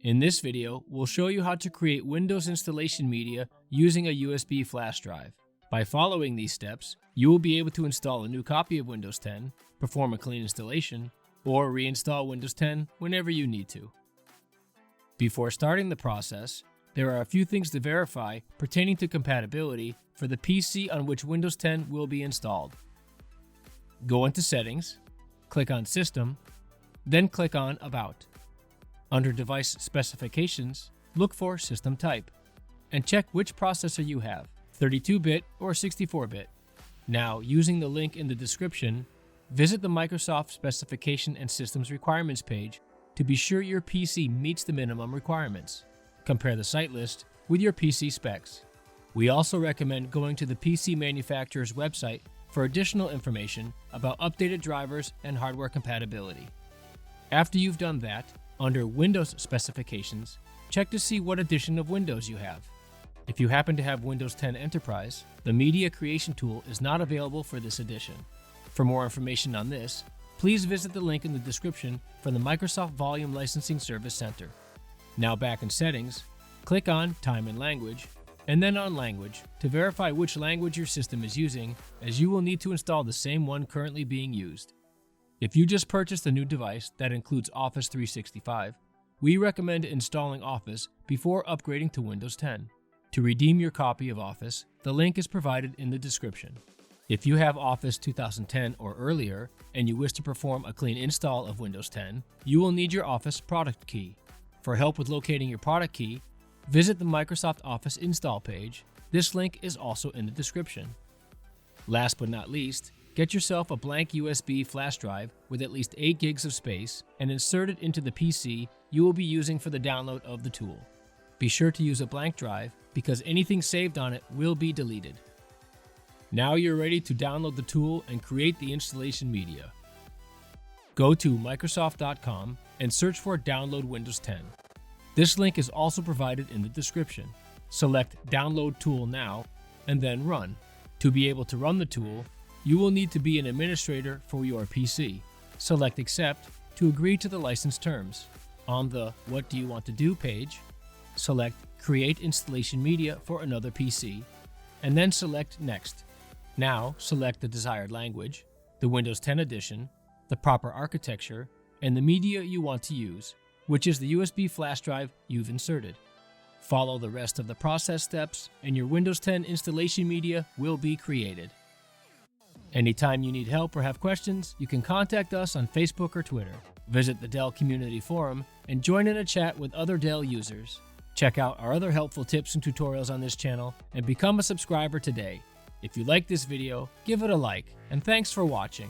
In this video, we'll show you how to create Windows installation media using a USB flash drive. By following these steps, you will be able to install a new copy of Windows 10, perform a clean installation, or reinstall Windows 10 whenever you need to. Before starting the process, there are a few things to verify pertaining to compatibility for the PC on which Windows 10 will be installed. Go into Settings, click on System, then click on About. Under Device Specifications, look for System Type, and check which processor you have, 32-bit or 64-bit. Now, using the link in the description, visit the Microsoft Specification and Systems Requirements page to be sure your PC meets the minimum requirements. Compare the site list with your PC specs. We also recommend going to the PC manufacturer's website for additional information about updated drivers and hardware compatibility. After you've done that, under Windows Specifications, check to see what edition of Windows you have. If you happen to have Windows 10 Enterprise, the Media Creation tool is not available for this edition. For more information on this, please visit the link in the description for the Microsoft Volume Licensing Service Center. Now back in Settings, click on Time and Language, and then on Language to verify which language your system is using, as you will need to install the same one currently being used. If you just purchased a new device that includes Office 365, we recommend installing Office before upgrading to Windows 10. To redeem your copy of Office, the link is provided in the description. If you have Office 2010 or earlier, and you wish to perform a clean install of Windows 10, you will need your Office product key. For help with locating your product key, visit the Microsoft Office install page. This link is also in the description. Last but not least, get yourself a blank USB flash drive with at least 8 gigs of space and insert it into the PC you will be using for the download of the tool. Be sure to use a blank drive because anything saved on it will be deleted. Now you're ready to download the tool and create the installation media. Go to Microsoft.com and search for Download Windows 10. This link is also provided in the description. Select Download Tool Now and then Run. To be able to run the tool, you will need to be an administrator for your PC. Select Accept to agree to the license terms. On the What Do You Want to Do page, select Create Installation Media for another PC, and then select Next. Now select the desired language, the Windows 10 edition, the proper architecture, and the media you want to use, which is the USB flash drive you've inserted. Follow the rest of the process steps, and your Windows 10 installation media will be created. Anytime you need help or have questions, you can contact us on Facebook or Twitter. Visit the Dell Community Forum and join in a chat with other Dell users. Check out our other helpful tips and tutorials on this channel and become a subscriber today. If you like this video, give it a like, and thanks for watching.